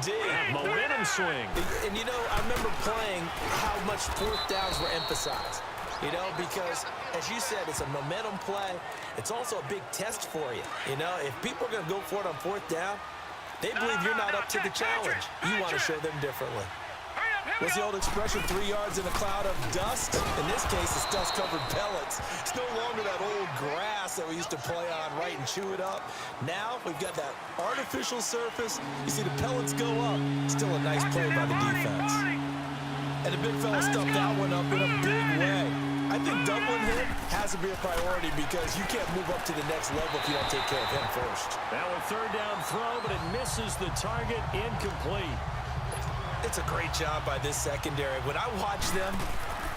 indeed. Momentum swing. And, you know, I remember playing how much fourth downs were emphasized. You know, because, as you said, it's a momentum play. It's also a big test for you. You know, if people are going to go for it on fourth down, they believe you're not up to the challenge. You want to show them differently. What's the old expression, 3 yards in a cloud of dust? In this case, it's dust-covered pellets. It's no longer that old grass that we used to play on, right, and chew it up. Now we've got that artificial surface. You see the pellets go up. Still a nice play by the defense. And the big fella stuffed that one up in a big way. I think doubling him has to be a priority because you can't move up to the next level if you don't take care of him first. Now a third down throw, but it misses the target, incomplete. It's a great job by this secondary. When I watch them,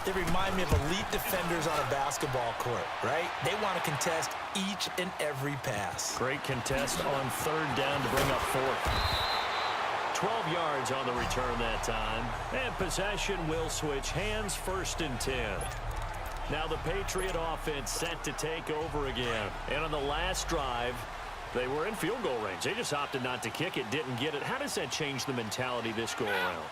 they remind me of elite defenders on a basketball court, right? They want to contest each and every pass. Great contest on third down to bring up fourth. 12 yards on the return that time. And possession will switch hands, 1st and 10. Now the Patriot offense set to take over again. And on the last drive, they were in field goal range. They just opted not to kick it, didn't get it. How does that change the mentality this go-around?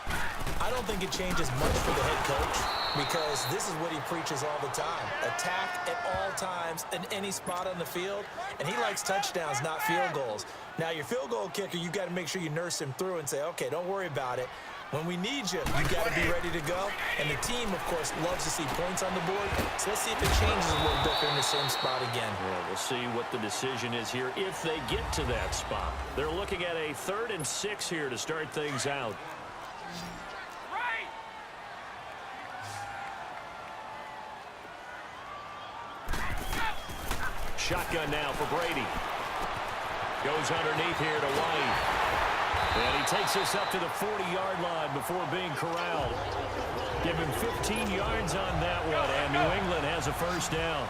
I don't think it changes much for the head coach because this is what he preaches all the time. Attack at all times in any spot on the field, and he likes touchdowns, not field goals. Now, your field goal kicker, you got to make sure you nurse him through and say, okay, don't worry about it. When we need you, you got to be ready to go. And the team, of course, loves to see points on the board. So let's see if it changes a little bit. They're in the same spot again. Yeah, we'll see what the decision is here if they get to that spot. They're looking at a 3rd and 6 here to start things out. Shotgun now for Brady. Goes underneath here to White. And he takes us up to the 40-yard line before being corralled. Give him 15 yards on that one, and New England has a first down.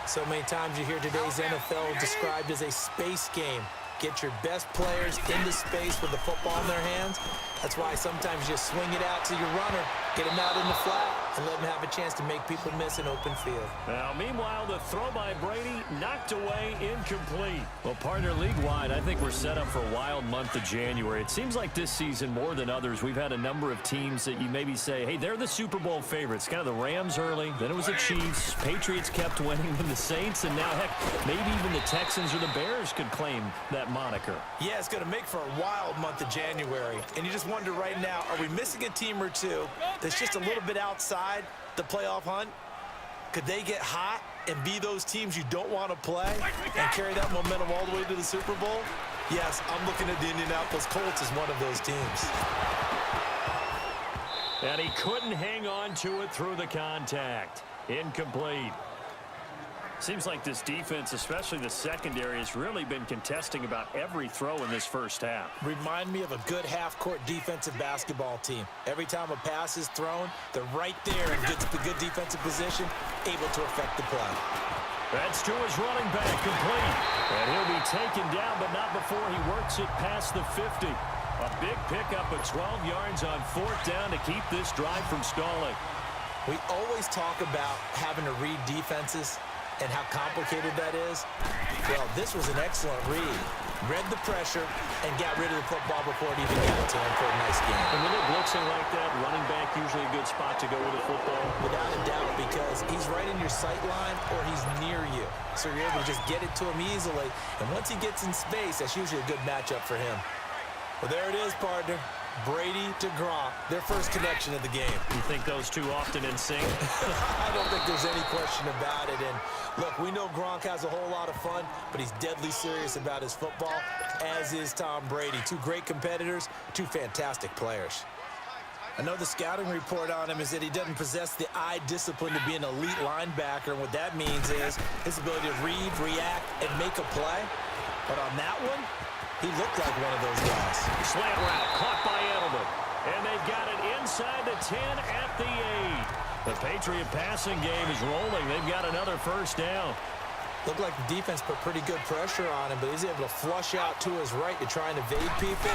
So many times you hear today's NFL described as a space game. Get your best players into space with the football in their hands. That's why sometimes you just swing it out to your runner, get him out in the flat, and let him have a chance to make people miss an open field. Now, meanwhile, the throw by Brady knocked away, incomplete. Well, partner, league-wide, I think we're set up for a wild month of January. It seems like this season, more than others, we've had a number of teams that you maybe say, hey, they're the Super Bowl favorites. Kind of the Rams early, then it was the Chiefs. Patriots kept winning, then the Saints, and now, heck, maybe even the Texans or the Bears could claim that moniker. Yeah, it's going to make for a wild month of January. And you just wonder right now, are we missing a team or two that's just a little bit outside the playoff hunt? Could they get hot and be those teams you don't want to play and carry that momentum all the way to the Super Bowl? Yes, I'm looking at the Indianapolis Colts as one of those teams. And he couldn't hang on to it through the contact. Incomplete. Seems like this defense, especially the secondary, has really been contesting about every throw in this first half. Remind me of a good half-court defensive basketball team. Every time a pass is thrown, they're right there and gets the good defensive position, able to affect the play. That's to his running back, complete. And he'll be taken down, but not before he works it past the 50. A big pickup of 12 yards on 4th down to keep this drive from stalling. We always talk about having to read defenses and how complicated that is. Well, this was an excellent read. Read the pressure and got rid of the football before it even got to him for a nice game. And when they're blitzing like that, running back usually a good spot to go with the football. Without a doubt, because he's right in your sight line or he's near you. So you're able to just get it to him easily. And once he gets in space, that's usually a good matchup for him. Well, there it is, partner. Brady to Gronk, their first connection of the game. You think those two often in sync? I don't think there's any question about it. And look, we know Gronk has a whole lot of fun, but he's deadly serious about his football, as is Tom Brady. Two great competitors, two fantastic players. I know the scouting report on him is that he doesn't possess the eye discipline to be an elite linebacker. And what that means is his ability to read, react, and make a play. But on that one, he looked like one of those guys. Slant route caught by Edelman. And they've got it inside the 10 at the 8. The Patriot passing game is rolling. They've got another first down. Looked like the defense put pretty good pressure on him, but he's able to flush out to his right to try and evade people.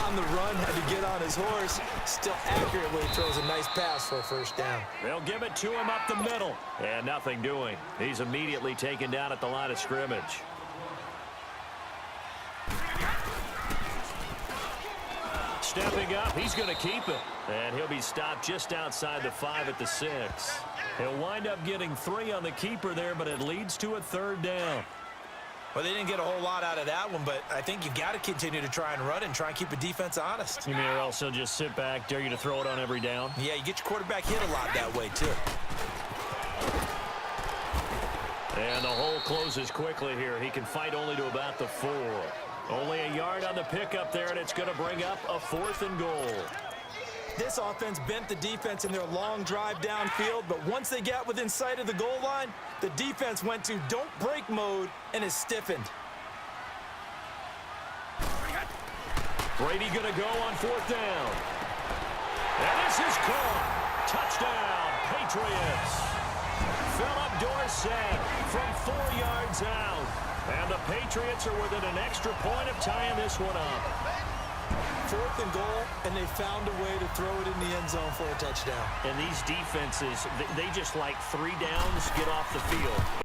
On the run, had to get on his horse. Still accurately throws a nice pass for a first down. They'll give it to him up the middle. And nothing doing. He's immediately taken down at the line of scrimmage. stepping up. He's going to keep it. And he'll be stopped just outside the 5 at the 6. He'll wind up getting 3 on the keeper there, but it leads to a 3rd down. Well, they didn't get a whole lot out of that one, but I think you got to continue to try and run and try and keep the defense honest. You mean or else he'll just sit back, dare you to throw it on every down? Yeah, you get your quarterback hit a lot that way, too. And the hole closes quickly here. He can fight only to about the 4. Only a yard on the pickup there, and it's going to bring up a 4th and goal. This offense bent the defense in their long drive downfield, but once they got within sight of the goal line, the defense went to don't break mode and is stiffened. Brady going to go on 4th down. And this is caught. Touchdown, Patriots. Philip Dorsett from 4 yards out. And the Patriots are within an extra point of tying this one up. 4th and goal, and they found a way to throw it in the end zone for a touchdown. And these defenses, they just like 3 downs, get off the field.